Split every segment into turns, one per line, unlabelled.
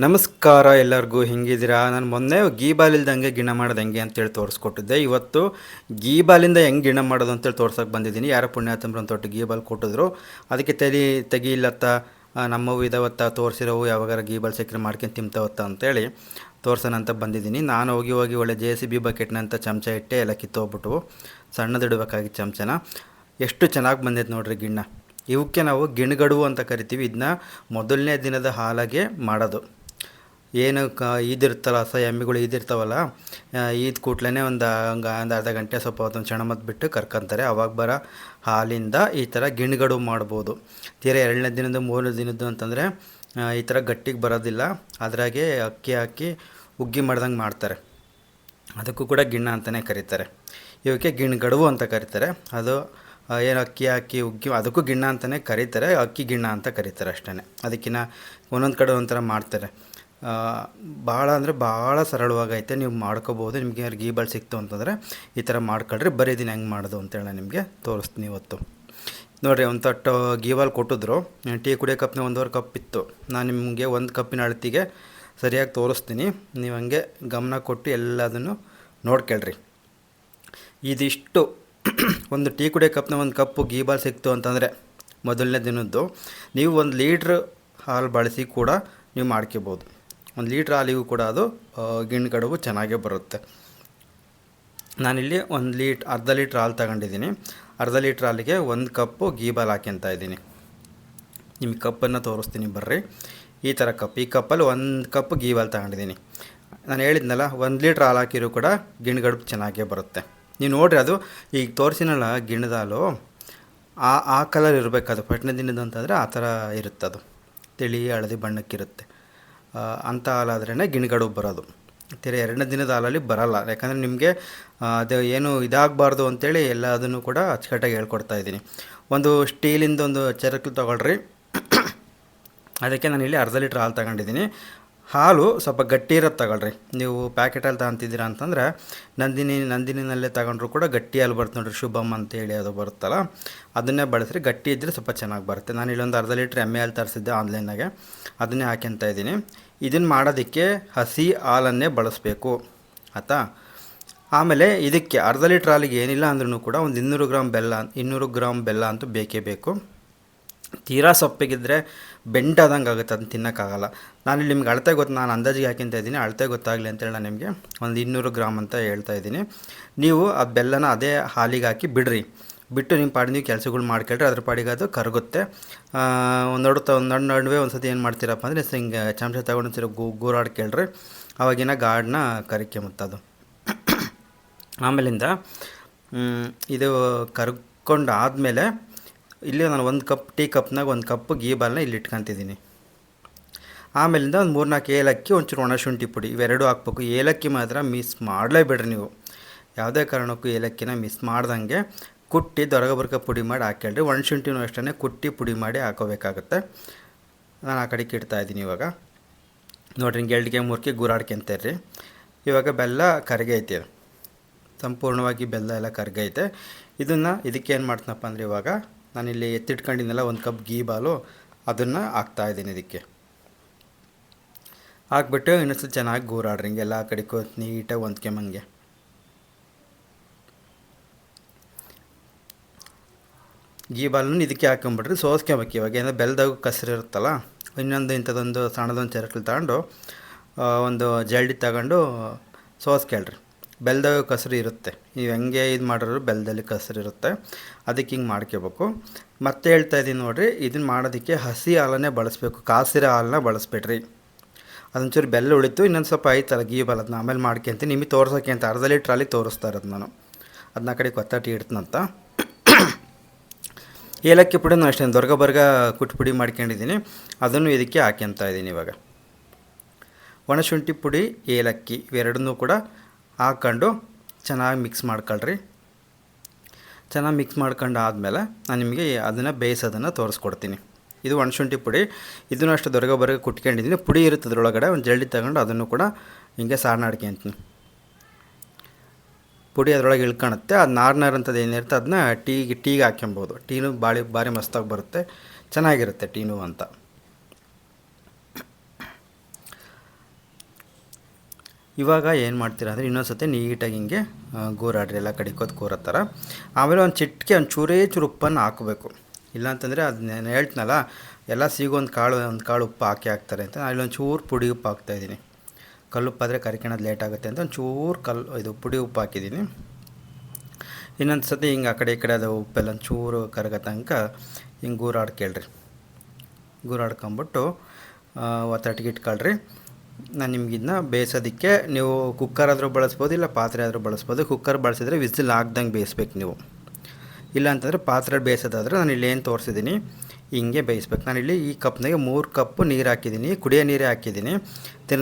ನಮಸ್ಕಾರ ಎಲ್ಲರಿಗೂ, ಹೆಂಗಿದ್ದೀರಾ? ನಾನು ಮೊನ್ನೆ ಗೀಬಾಲಿಲ್ದಂಗೆ ಗಿಣ ಮಾಡೋದು ಹೆಂಗೆ ಅಂತೇಳಿ ತೋರಿಸ್ಕೊಟ್ಟಿದ್ದೆ. ಇವತ್ತು ಗೀಬಾಲಿಂದ ಹೆಂಗೆ ಗಿಣ ಮಾಡೋದು ಅಂತೇಳಿ ತೋರ್ಸೋಕೆ ಬಂದಿದ್ದೀನಿ. ಯಾರೋ ಪುಣ್ಯಾತಂಬ್ರು ಅಂತ ಒಟ್ಟು ಗೀಬಾಲ್ ಕೊಟ್ಟಿದ್ರು, ಅದಕ್ಕೆ ತೆಗಿಲತ್ತ ನಮ್ಮವು ಇದಾವತ್ತ ತೋರಿಸಿರೋವು ಯಾವಾಗಾರ ಗೀಬಾಲ್ ಸಿಕ್ಕರೆ ಮಾಡ್ಕೊಂಡು ತಿಂತಾವತ್ತ ಅಂತೇಳಿ ತೋರ್ಸೋಣ ಅಂತ ಬಂದಿದ್ದೀನಿ. ನಾನು ಹೋಗಿ ಒಳ್ಳೆ JCB ಬಕೆಟ್ನಂತ ಚಮಚ ಇಟ್ಟೆ, ಎಲ್ಲ ಕಿತ್ತೋಗ್ಬಿಟ್ಟು ಸಣ್ಣದಿಡಬೇಕಾಗಿತ್ತು ಚಮಚನ. ಎಷ್ಟು ಚೆನ್ನಾಗಿ ಬಂದೈತೆ ನೋಡ್ರಿ ಗಿಣ್ಣ. ಇವಕ್ಕೆ ನಾವು ಗಿಣಗಡುವು ಅಂತ ಕರಿತೀವಿ. ಇದನ್ನ ಮೊದಲನೇ ದಿನದ ಹಾಲಾಗೆ ಮಾಡೋದು. ಏನು ಇದಿರ್ತಲ್ಲ, ಎಮ್ಮೆಗಳು ಇದಿರ್ತಾವಲ್ಲ, ಈದ್ ಕೂಟ್ಲೇ ಒಂದು ಅರ್ಧ ಗಂಟೆ ಸ್ವಲ್ಪ ಹೊತ್ತೊಂದು ಕ್ಷಣ ಮತ್ತು ಬಿಟ್ಟು ಕರ್ಕೊಂತಾರೆ. ಅವಾಗ ಬರೋ ಹಾಲಿಂದ ಈ ಥರ ಗಿಣ್ಗಡು ಮಾಡ್ಬೋದು. ತೀರಾ 2ನೇ ದಿನದ 3ನೇ ದಿನದ್ದು ಅಂತಂದರೆ ಈ ಥರ ಗಟ್ಟಿಗೆ ಬರೋದಿಲ್ಲ. ಅದ್ರಾಗೆ ಅಕ್ಕಿ ಹಾಕಿ ಉಗ್ಗಿ ಮಾಡ್ದಂಗೆ ಮಾಡ್ತಾರೆ. ಅದಕ್ಕೂ ಕೂಡ ಗಿಣ್ಣ ಅಂತಲೇ ಕರೀತಾರೆ. ಇವಕ್ಕೆ ಗಿಣ್ಗಡುವು ಅಂತ ಕರೀತಾರೆ. ಅದು ಏನು ಅಕ್ಕಿ ಹಾಕಿ ಉಗ್ಗಿ, ಅದಕ್ಕೂ ಗಿಣ್ಣ ಅಂತಲೇ ಕರೀತಾರೆ, ಅಕ್ಕಿ ಗಿಣ್ಣ ಅಂತ ಕರೀತಾರೆ ಅಷ್ಟೇ. ಅದಕ್ಕಿಂತ ಒಂದೊಂದು ಕಡೆ ಒಂಥರ ಮಾಡ್ತಾರೆ. ಭಾಳ ಅಂದರೆ ಭಾಳ ಸರಳವಾಗೈತೆ, ನೀವು ಮಾಡ್ಕೋಬೋದು. ನಿಮಗೆ ಯಾರು ಗೀಬಾಲ್ ಸಿಕ್ತು ಅಂತಂದರೆ ಈ ಥರ ಮಾಡ್ಕೊಳ್ರಿ. ಬರೀ ದಿನ ಹೆಂಗೆ ಮಾಡೋದು ಅಂತೇಳಿ ನಾನು ನಿಮಗೆ ತೋರಿಸ್ತೀನಿ ಇವತ್ತು. ನೋಡಿರಿ, ಒಂದು ತಟ್ಟು ಗೀಬಾಲ್ ಕೊಟ್ಟಿದ್ರು. ಟೀ ಕುಡಿಯೋ ಕಪ್ನ 1.5 ಕಪ್ ಇತ್ತು. ನಾನು ನಿಮಗೆ 1 ಕಪ್ಪಿನ ಅಳತೆಗೆ ಸರಿಯಾಗಿ ತೋರಿಸ್ತೀನಿ. ನೀವು ಹಂಗೆ ಗಮನ ಕೊಟ್ಟು ಎಲ್ಲದನ್ನು ನೋಡ್ಕೊಳ್ರಿ. ಇದಿಷ್ಟು ಒಂದು ಟೀ ಕುಡಿಯೋ ಕಪ್ನ 1 ಕಪ್ಪು ಗೀಬಾಲ್ ಸಿಕ್ತು ಅಂತಂದರೆ ಮೊದಲನೇ ದಿನದ್ದು, ನೀವು 1 ಲೀಟ್ರ್ ಹಾಲು ಬಳಸಿ ಕೂಡ ನೀವು ಮಾಡ್ಕೋಬೋದು. 1 ಲೀಟ್ರ್ ಹಾಲಿಗೂ ಕೂಡ ಅದು ಗಿಣ್ಗಡುವು ಚೆನ್ನಾಗೇ ಬರುತ್ತೆ. ನಾನಿಲ್ಲಿ ಅರ್ಧ ಲೀಟ್ರ್ ಹಾಲು ತಗೊಂಡಿದ್ದೀನಿ. ಅರ್ಧ ಲೀಟ್ರ್ ಹಾಲಿಗೆ 1 ಕಪ್ಪು ಗೀಬಾಲ್ ಹಾಕ್ಯಂತ ಇದ್ದೀನಿ. ನಿಮಗೆ ಕಪ್ಪನ್ನು ತೋರಿಸ್ತೀನಿ ಬರ್ರಿ. ಈ ಥರ ಕಪ್, ಈ ಕಪ್ಪಲ್ಲಿ 1 ಕಪ್ ಗೀಬಾಲ್ ತಗೊಂಡಿದ್ದೀನಿ. ನಾನು ಹೇಳಿದ್ನಲ್ಲ, 1 ಲೀಟ್ರ್ ಹಾಲು ಹಾಕಿರೂ ಕೂಡ ಗಿಣ್ಗಡುಬು ಚೆನ್ನಾಗೇ ಬರುತ್ತೆ. ನೀವು ನೋಡಿರಿ, ಅದು ಈಗ ತೋರಿಸಿನಲ್ಲ ಗಿಣ್ಣದ ಹಾಲು, ಆ ಕಲರ್ ಇರಬೇಕದು. ಫಸ್ಟ್ನೇ ದಿನದ ಅಂತಂದರೆ ಆ ಥರ ಇರುತ್ತದು, ತಿಳಿ ಹಳದಿ ಬಣ್ಣಕ್ಕಿರುತ್ತೆ. ಅಂಥ ಹಾಲಾದ್ರೇ ಗಿಣ್ಗಡುಬು ಬರೋದು. ತೀರ 2ನೇ ದಿನದ ಹಾಲಲ್ಲಿ ಬರೋಲ್ಲ. ಯಾಕಂದರೆ ನಿಮಗೆ ಅದು ಏನು ಇದಾಗಬಾರ್ದು ಅಂತೇಳಿ ಎಲ್ಲ ಅದನ್ನು ಕೂಡ ಅಚ್ಚುಕಟ್ಟಾಗಿ ಹೇಳ್ಕೊಡ್ತಾಯಿದ್ದೀನಿ. ಒಂದು ಸ್ಟೀಲಿಂದ ಒಂದು ಚರಕ್ಲು ತೊಗೊಳ್ರಿ. ಅದಕ್ಕೆ ನಾನು ಇಲ್ಲಿ ಅರ್ಧ ಲೀಟ್ರ್ ಹಾಲು ತಗೊಂಡಿದ್ದೀನಿ. ಹಾಲು ಸ್ವಲ್ಪ ಗಟ್ಟಿ ಇರೋದು ತಗೊಳ್ರಿ. ನೀವು ಪ್ಯಾಕೆಟಲ್ಲಿ ತಗೊಂತಿದ್ದೀರಾ ಅಂತಂದರೆ ನಂದಿನಿನಲ್ಲೇ ತಗೊಂಡ್ರು ಕೂಡ ಗಟ್ಟಿ ಹಾಲು ಬರುತ್ತೆ ನೋಡಿರಿ, ಶುಭಮ್ ಅಂತೇಳಿ ಅದು ಬರುತ್ತಲ್ಲ, ಅದನ್ನೇ ಬಳಸ್ರಿ. ಗಟ್ಟಿ ಇದ್ದರೆ ಸ್ವಲ್ಪ ಚೆನ್ನಾಗಿ ಬರುತ್ತೆ. ನಾನು ಇಲ್ಲೊಂದು ಅರ್ಧ ಲೀಟ್ರ್ ಎಮ್ಮೆ ಹಾಲು ತರಿಸಿದ್ದೆ ಆನ್ಲೈನಾಗೆ, ಅದನ್ನೇ ಹಾಕ್ಯಂತ ಇದ್ದೀನಿ. ಇದನ್ನು ಮಾಡೋದಕ್ಕೆ ಹಸಿ ಹಾಲನ್ನೇ ಬಳಸಬೇಕು ಆಯಿತಾ. ಆಮೇಲೆ ಇದಕ್ಕೆ ಅರ್ಧ ಲೀಟ್ರ್ ಹಾಲಿಗೆ ಏನಿಲ್ಲ ಅಂದ್ರೂ ಕೂಡ ಒಂದು 200 ಗ್ರಾಮ್ ಬೆಲ್ಲ ಅಂತೂ ಬೇಕೇ ಬೇಕು. ತೀರಾ ಸೊಪ್ಪಿಗಿದ್ದರೆ ಬೆಂಡಾದಂಗೆ ಆಗುತ್ತೆ, ಅದನ್ನು ತಿನ್ನೋಕ್ಕಾಗಲ್ಲ. ನಾನಿಲ್ಲಿ ನಿಮ್ಗೆ ಅಳತೆ ನಾನು ಅಂದಾಜಿಗೆ ಹಾಕಿಂತ ಇದ್ದೀನಿ, ಅಳತೆ ಗೊತ್ತಾಗಲಿ ಅಂತೇಳಿ ನಾನು ನಿಮಗೆ ಒಂದು 200 ಗ್ರಾಮ್ ಅಂತ ಹೇಳ್ತಾ ಇದ್ದೀನಿ. ನೀವು ಆ ಬೆಲ್ಲನ ಅದೇ ಹಾಲಿಗೆ ಹಾಕಿ ಬಿಟ್ಟು ನಿಮ್ಮ ಪಾಡಿಗೆ ನೀವು ಕೆಲಸಗಳು ಮಾಡ್ಕೊಳ್ರಿ. ಅದ್ರ ಪಾಡಿಗೆ ಅದು ಕರಗುತ್ತೆ. ನಡುವೆ ಒಂದು ಸತಿ ಏನು ಮಾಡ್ತೀರಪ್ಪ ಅಂದರೆ ಹಿಂಗೆ ಚಮಚ ತಗೊಂಡು ಸರಿ ಗೂರಾಡ್ಕೇಳ್ರಿ. ಅವಾಗಿನ ಗಾಢನ ಕರಿಕೆಂಬತ್ತದು. ಆಮೇಲಿಂದ ಇದು ಕರ್ಕೊಂಡು ಆದಮೇಲೆ ಇಲ್ಲಿ ನಾನು 1 ಕಪ್ ಟೀ ಕಪ್ನಾಗ 1 ಕಪ್ ಗೀಬಾಲ್ನ ಇಲ್ಲಿ ಇಟ್ಕೊತಿದ್ದೀನಿ. ಆಮೇಲಿಂದ ಒಂದು 3-4 ಏಲಕ್ಕಿ, ಒಂಚೂರು ಒಣಶುಂಠಿ ಪುಡಿ, ಇವೆರಡೂ ಹಾಕ್ಬೇಕು. ಏಲಕ್ಕಿ ಮಾತ್ರ ಮಿಸ್ ಮಾಡಲೇಬೇಡ್ರಿ ನೀವು, ಯಾವುದೇ ಕಾರಣಕ್ಕೂ ಏಲಕ್ಕಿನ ಮಿಸ್ ಮಾಡ್ದಂಗೆ ಕುಟ್ಟಿ ದೊರಗಬರ್ಕ ಪುಡಿ ಮಾಡಿ ಹಾಕ್ಕೊಳ್ರಿ. ಒಣಶುಂಠಿನೂ ಅಷ್ಟೇ ಕುಟ್ಟಿ ಪುಡಿ ಮಾಡಿ ಹಾಕೋಬೇಕಾಗುತ್ತೆ. ನಾನು ಆ ಕಡೆಗೆ ಇಡ್ತಾಯಿದ್ದೀನಿ. ಇವಾಗ ನೋಡ್ರಿ, ಹಿಂಗೆ 2 3 ಗೂರಾಡ್ಕೊಂತೀರಿ. ಇವಾಗ ಬೆಲ್ಲ ಕರಗೈತೆ, ಸಂಪೂರ್ಣವಾಗಿ ಬೆಲ್ಲ ಎಲ್ಲ ಕರಗೈತೆ. ಇದಕ್ಕೇನು ಮಾಡ್ತೀನಪ್ಪ ಅಂದರೆ, ಇವಾಗ ನಾನಿಲ್ಲಿ ಎತ್ತಿಟ್ಕೊಂಡಿದ್ದೆನಲ್ಲ 1 ಕಪ್ ಗೀಬಾಲು, ಅದನ್ನು ಹಾಕ್ತಾಯಿದ್ದೀನಿ. ಇದಕ್ಕೆ ಹಾಕ್ಬಿಟ್ಟು ಇನ್ನೊಂದು ಚೆನ್ನಾಗಿ ಗೂರಾಡ್ರಿ. ಹಿಂಗೆಲ್ಲ ಆ ಕಡೆಗೂ ನೀಟಾಗಿ ಹೊಂದ್ಕೊಂಬಂಗೆ. ಗೀಬಾಲನ್ನು ಇದಕ್ಕೆ ಹಾಕೊಂಬಿಡ್ರಿ, ಸೋಸ್ಕೊಬೇಕು. ಇವಾಗ ಏನೋ ಬೆಲ್ಲದಾಗ ಕಸರು ಇರುತ್ತಲ್ಲ, ಇನ್ನೊಂದು ಇಂಥದ್ದೊಂದು ಸಣ್ಣದೊಂದು ಚರಕಲ್ಲಿ ತಗೊಂಡು ಒಂದು ಜಲ್ಡಿ ತಗೊಂಡು ಸೋಸ್ಕೊಳ್ರಿ. ಬೆಲ್ಲದಾಗ ಕಸರು ಇರುತ್ತೆ, ನೀವು ಹೆಂಗೆ ಇದು ಮಾಡಿದ್ರು ಬೆಲ್ಲದಲ್ಲಿ ಕಸರು ಇರುತ್ತೆ, ಅದಕ್ಕೆ ಹಿಂಗೆ ಮಾಡ್ಕೋಬೇಕು. ಮತ್ತೆ ಹೇಳ್ತಾಯಿದ್ದೀನಿ ನೋಡಿರಿ, ಇದನ್ನು ಮಾಡೋದಕ್ಕೆ ಹಸಿ ಹಾಲನ್ನೇ ಬಳಸಬೇಕು, ಕಾಸಿರೋ ಹಾಲನ್ನ ಬಳಸ್ಬೇಡ್ರಿ. ಅದೊಂಚೂರು ಬೆಲ್ಲ ಉಳಿತು, ಇನ್ನೊಂದು ಸ್ವಲ್ಪ ಐತಲ್ಲ ಗೀಬಾಲ್, ಅದನ್ನ ಆಮೇಲೆ ಮಾಡ್ಕೊಂತೀನಿ. ನಿಮಗೆ ತೋರ್ಸೋಕ್ಕೆ ಅಂತ ಅರ್ಧ ಲೀಟ್ರ್ ಹಾಲಿಗೆ ತೋರಿಸ್ತಾ ಇರೋದು ನಾನು. ಅದನ್ನ ಕಡೆ ಕೊತ್ತಾಟಿ ಇಡ್ತೀನಂತ. ಏಲಕ್ಕಿ ಪುಡಿನೂ ಅಷ್ಟೇ ದೊರ್ಗ ಕುಟ್ಟು ಪುಡಿ ಮಾಡ್ಕೊಂಡಿದ್ದೀನಿ, ಅದನ್ನು ಇದಕ್ಕೆ ಹಾಕ್ಯಂತ ಇದ್ದೀನಿ. ಇವಾಗ ಒಣಶುಂಠಿ ಪುಡಿ, ಏಲಕ್ಕಿ ಇವೆರಡನ್ನೂ ಕೂಡ ಹಾಕ್ಕೊಂಡು ಚೆನ್ನಾಗಿ ಮಿಕ್ಸ್ ಮಾಡ್ಕೊಳ್ರಿ. ಚೆನ್ನಾಗಿ ಮಿಕ್ಸ್ ಮಾಡ್ಕೊಂಡು ಆದಮೇಲೆ ನಾನು ನಿಮಗೆ ಅದನ್ನು ಬೇಯಿಸೋದನ್ನು ತೋರಿಸ್ಕೊಡ್ತೀನಿ. ಇದು ಒಣಶುಂಠಿ ಪುಡಿ, ಇದನ್ನು ಅಷ್ಟು ದೊರಗ ಕುಟ್ಕೊಂಡಿದ್ದೀನಿ. ಪುಡಿ ಇರುತ್ತೆ ಅದರೊಳಗಡೆ, ಒಂದು ಜಲ್ಡಿ ತಗೊಂಡು ಅದನ್ನು ಕೂಡ ಹಿಂಗೆ ಸಾರ್ನಾಡ್ಕೊಂತೀನಿ. ಪುಡಿ ಅದರೊಳಗೆ ಇಳ್ಕೊಳುತ್ತೆ. ಅದು ನಾರು ಅಂಥದ್ದು ಏನಿರುತ್ತೆ ಅದನ್ನ ಟೀಗೆ ಹಾಕ್ಕೊಬೋದು. ಟೀನು ಭಾರಿ ಮಸ್ತಾಗಿ ಬರುತ್ತೆ, ಚೆನ್ನಾಗಿರುತ್ತೆ ಟೀನು ಅಂತ. ಇವಾಗ ಏನು ಮಾಡ್ತೀರಾ ಅಂದರೆ ಇನ್ನೊಂದು ಸತಿ ನೀಟಾಗಿ ಹಿಂಗೆ ಗೂರಾಡ್ರಿ, ಎಲ್ಲ ಕಡಿಕೋದು ಕೂರೋ ಥರ. ಆಮೇಲೆ ಒಂದು ಚಿಟಿಕೆ ಒಂದು ಚೂರೇ ಚೂರು ಉಪ್ಪನ್ನು ಹಾಕಬೇಕು. ಇಲ್ಲಾಂತಂದರೆ ಅದು ನಾನು ಹೇಳ್ತೀನಲ್ಲ, ಎಲ್ಲ ಒಂದು ಕಾಳು ಉಪ್ಪು ಹಾಕ್ತಾರೆ ಅಂತ. ನಾನು ಇಲ್ಲೊಂದು ಚೂರು ಪುಡಿ ಉಪ್ಪು ಹಾಕ್ತಾಯಿದ್ದೀನಿ. ಕಲ್ಲುಪ್ಪಾದರೆ ಕರಿಕೊಳೋದು ಲೇಟ್ ಆಗುತ್ತೆ ಅಂತ ಒಂದು ಚೂರು ಇದು ಪುಡಿ ಉಪ್ಪು ಹಾಕಿದ್ದೀನಿ. ಇನ್ನೊಂದು ಸತಿ ಹಿಂಗೆ ಆ ಕಡೆ ಈ ಕಡೆ ಅದು ಉಪ್ಪೆಲ್ಲ ಒಂದು ಚೂರು ಕರಗೋ ತನಕ ಹಿಂಗೆ ಗೂರಾಡ್ಕೊಂಬಿಟ್ಟು ಒತ್ತಟ್ಟಿಗೆ ಇಟ್ಕೊಳ್ರಿ. ನಾನು ನಿಮ್ಗೆ ಇದನ್ನ ಬೇಯಿಸೋದಕ್ಕೆ ನೀವು ಕುಕ್ಕರ್ ಆದರೂ ಬಳಸ್ಬೋದು, ಇಲ್ಲ ಪಾತ್ರೆ ಆದರೂ ಬಳಸ್ಬೋದು. ಕುಕ್ಕರ್ ಬಳಸಿದ್ರೆ ವಿಸಿಲ್ ಹಾಕ್ದಂಗೆ ಬೇಯಿಸ್ಬೇಕು ನೀವು. ಇಲ್ಲ ಅಂತಂದರೆ ಪಾತ್ರೆ ಬೇಯಿಸೋದಾದರೆ ನಾನು ಇಲ್ಲಿ ಏನು ತೋರಿಸಿದ್ದೀನಿ ಹಿಂಗೆ ಬೇಯಿಸ್ಬೇಕು. ನಾನಿಲ್ಲಿ ಈ ಕಪ್ನಾಗೆ 3 ಕಪ್ಪು ನೀರು ಹಾಕಿದ್ದೀನಿ, ಕುಡಿಯೋ ನೀರೇ ಹಾಕಿದ್ದೀನಿ.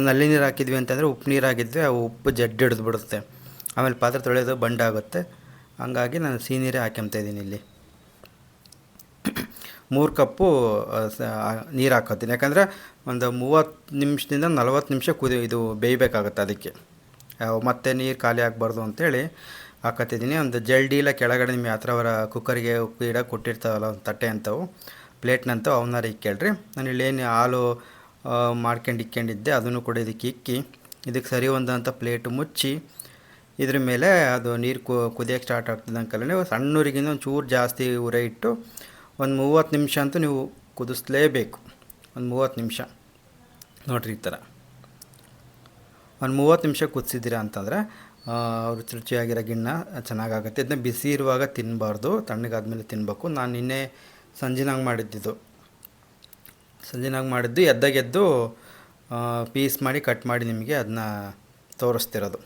ನಲ್ಲಿ ನೀರು ಹಾಕಿದ್ವಿ ಅಂತಂದರೆ ಉಪ್ಪು ನೀರು ಹಾಕಿದ್ವಿ, ಆ ಉಪ್ಪು ಜಡ್ಡು ಹಿಡಿದ್ಬಿಡುತ್ತೆ, ಆಮೇಲೆ ಪಾತ್ರೆ ತೊಳೆಯೋದು ಬಂಡಾಗುತ್ತೆ. ಹಂಗಾಗಿ ನಾನು ಸಿಹಿ ನೀರೇ ಹಾಕ್ಯಂತಾಯಿದ್ದೀನಿ. ಇಲ್ಲಿ 3 ಕಪ್ಪು ನೀರು ಹಾಕೋತೀನಿ. ಯಾಕಂದರೆ ಒಂದು 30 ನಿಮಿಷದಿಂದ 40 ನಿಮಿಷ ಇದು ಬೇಯಬೇಕಾಗತ್ತೆ. ಅದಕ್ಕೆ ಮತ್ತೆ ನೀರು ಖಾಲಿ ಆಗಬಾರ್ದು ಅಂಥೇಳಿ ಹಾಕತ್ತಿದ್ದೀನಿ. ಒಂದು ಜಲ್ಡಿಲ್ಲ ಕೆಳಗಡೆ ನಿಮ್ಮ ಯಾವ ಥರ ಅವರ ಕುಕ್ಕರಿಗೆ ಉಪ್ಪು ಇಡೋಕೆ ಕೊಟ್ಟಿರ್ತಾವಲ್ಲ, ಒಂದು ತಟ್ಟೆ ಅಂಥವು, ಪ್ಲೇಟ್ನಂತವು, ಅವನ್ನಾರು ಇಕ್ಕೊಳ್ರಿ. ನಾನು ಇಲ್ಲೇನು ಹಾಲು ಇಕ್ಕೊಂಡಿದ್ದೆ ಅದನ್ನು ಕೂಡ ಇದಕ್ಕೆ ಇಕ್ಕಿ, ಇದಕ್ಕೆ ಸರಿ ಹೊಂದಂಥ ಪ್ಲೇಟು ಮುಚ್ಚಿ, ಇದ್ರ ಮೇಲೆ ಅದು ನೀರು ಕುದಿಯೋಕ್ಕೆ ಸ್ಟಾರ್ಟ್ ಆಗ್ತದಂಕಲ್ಲೇ ಸಣ್ಣೂರಿಗಿಂತ ಒಂದು ಚೂರು ಜಾಸ್ತಿ ಉರಿ ಇಟ್ಟು ಒಂದು 30 ನಿಮಿಷ ಅಂತೂ ನೀವು ಕುದಿಸ್ಲೇಬೇಕು. ಒಂದು 30 ನಿಮಿಷ ನೋಡಿರಿ, ಈ ಥರ ಒಂದು 30 ನಿಮಿಷ ಕುದಿಸಿದ್ದೀರಾ ಅಂತಂದರೆ ರುಚಿ ರುಚಿಯಾಗಿರೋ ಗಿಣ್ಣ ಚೆನ್ನಾಗಾಗುತ್ತೆ. ಇದನ್ನ ಬಿಸಿ ಇರುವಾಗ ತಿನ್ನಬಾರ್ದು, ತಣ್ಣಗಾದ್ಮೇಲೆ ತಿನ್ನಬೇಕು. ನಾನು ನಿನ್ನೆ ಸಂಜೆನಾಗ ಮಾಡಿದ್ದು ಎದ್ದಾಗೆದ್ದು ಪೀಸ್ ಮಾಡಿ ಕಟ್ ಮಾಡಿ ನಿಮಗೆ ಅದನ್ನ ತೋರಿಸ್ತಿರೋದು.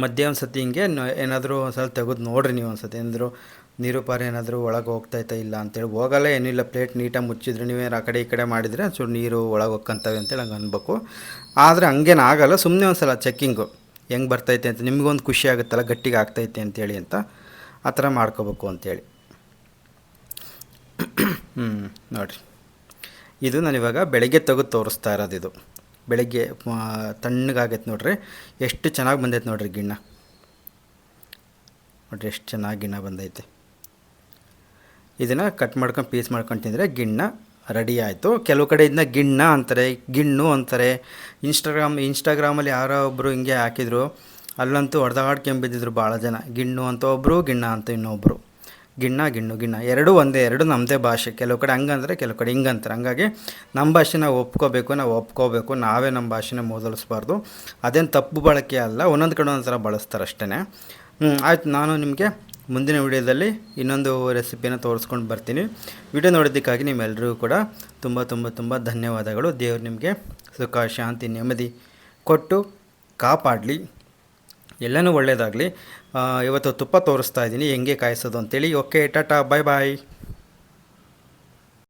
ಮಧ್ಯ ಒಂದು ಸತಿ ಹಿಂಗೆ ಏನಾದರೂ ಒಂದು ಸಲ ತೆಗೆದು ನೋಡಿರಿ. ನೀವು ಒಂದು ಸತಿ ಏನಾದರೂ ನೀರು ಪಾರು ಏನಾದರೂ ಒಳಗೆ ಹೋಗ್ತಾಯ್ತಾ ಇಲ್ಲ ಅಂತೇಳಿ. ಹೋಗಲ್ಲ, ಏನಿಲ್ಲ, ಪ್ಲೇಟ್ ನೀಟಾಗಿ ಮುಚ್ಚಿದ್ರೆ ನೀವೇನು ಆ ಕಡೆ ಈ ಕಡೆ ಮಾಡಿದರೆ ಚೂರು ನೀರು ಒಳಗೆ ಹೋಗ್ಕಂತವೆ ಅಂತೇಳಿ ಹಂಗೆ ಅನ್ಬೇಕು. ಆದರೆ ಹಂಗೇನು ಆಗಲ್ಲ, ಸುಮ್ಮನೆ ಒಂದು ಸಲ ಚೆಕ್ಕಿಂಗು ಹೆಂಗೆ ಬರ್ತೈತೆ ಅಂತ ನಿಮಗೊಂದು ಖುಷಿ ಆಗುತ್ತಲ್ಲ, ಗಟ್ಟಿಗೆ ಆಗ್ತೈತೆ ಅಂತೇಳಿ ಅಂತ ಆ ಥರ ಮಾಡ್ಕೋಬೇಕು ಅಂತೇಳಿ. ನೋಡಿರಿ, ಇದು ನಾನಿವಾಗ ಬೆಳಗ್ಗೆ ತೆಗೆದು ತೋರಿಸ್ತಾ ಇರೋದು. ಇದು ಬೆಳಗ್ಗೆ ತಣ್ಣಗಾಗೈತೆ ನೋಡ್ರಿ, ಎಷ್ಟು ಚೆನ್ನಾಗಿ ಬಂದೈತೆ ನೋಡ್ರಿ ಗಿಣ್ಣ. ನೋಡಿರಿ ಎಷ್ಟು ಚೆನ್ನಾಗಿ ಗಿಣ್ಣ ಬಂದೈತೆ. ಇದನ್ನು ಕಟ್ ಮಾಡ್ಕೊಂಡು ಪೀಸ್ ಮಾಡ್ಕೊಂಡು ತಿಂದರೆ ಗಿಣ್ಣ ರೆಡಿ ಆಯಿತು. ಕೆಲವು ಕಡೆ ಇದನ್ನ ಗಿಣ್ಣ ಅಂತಾರೆ, ಗಿಣ್ಣು ಅಂತಾರೆ. ಇನ್ಸ್ಟಾಗ್ರಾಮಲ್ಲಿ ಯಾರೋ ಒಬ್ಬರು ಹಿಂಗೆ ಹಾಕಿದ್ರು, ಅಲ್ಲಂತೂ ಹೊಡೆದಾಡ್ಕೊಂಬಿದ್ದಿದ್ರು ಭಾಳ ಜನ. ಗಿಣ್ಣು ಅಂತ ಒಬ್ಬರು, ಗಿಣ್ಣ ಅಂತ ಇನ್ನೊಬ್ಬರು. ಗಿಣ್ಣ ಎರಡೂ ಒಂದೇ, ಎರಡು ನಮ್ಮದೇ ಭಾಷೆ. ಕೆಲವು ಕಡೆ ಹಂಗಂದ್ರೆ, ಕೆಲವು ಕಡೆ ಹಿಂಗಂತಾರೆ. ಹಂಗಾಗಿ ನಮ್ಮ ಭಾಷೆ ನಾವು ಒಪ್ಕೋಬೇಕು. ನಾವೇ ನಮ್ಮ ಭಾಷೆನ ಮೊದಲಿಸ್ಬಾರ್ದು. ಅದೇನು ತಪ್ಪು ಬಳಕೆ ಅಲ್ಲ, ಒಂದೊಂದು ಕಡೆ ಒಂದೊಂದು ಥರ ಬಳಸ್ತಾರೆ ಅಷ್ಟೇ. ಆಯ್ತು, ನಾನು ನಿಮಗೆ ಮುಂದಿನ ವಿಡಿಯೋದಲ್ಲಿ ಇನ್ನೊಂದು ರೆಸಿಪಿನ ತೋರಿಸ್ಕೊಂಡು ಬರ್ತೀನಿ. ವಿಡಿಯೋ ನೋಡೋದಕ್ಕಾಗಿ ನಿಮ್ಮೆಲ್ಲರಿಗೂ ಕೂಡ ತುಂಬ ಧನ್ಯವಾದಗಳು. ದೇವರು ನಿಮಗೆ ಸುಖ, ಶಾಂತಿ, ನೆಮ್ಮದಿ ಕೊಟ್ಟು ಕಾಪಾಡಲಿ, ಎಲ್ಲನೂ ಒಳ್ಳೆಯದಾಗಲಿ. ಇವತ್ತು ತುಪ್ಪ ತೋರಿಸ್ತಾ ಇದ್ದೀನಿ ಹೆಂಗೆ ಕಾಯಿಸೋದು ಅಂತೇಳಿ. ಓಕೆ, ಟಾಟಾ, ಬಾಯ್.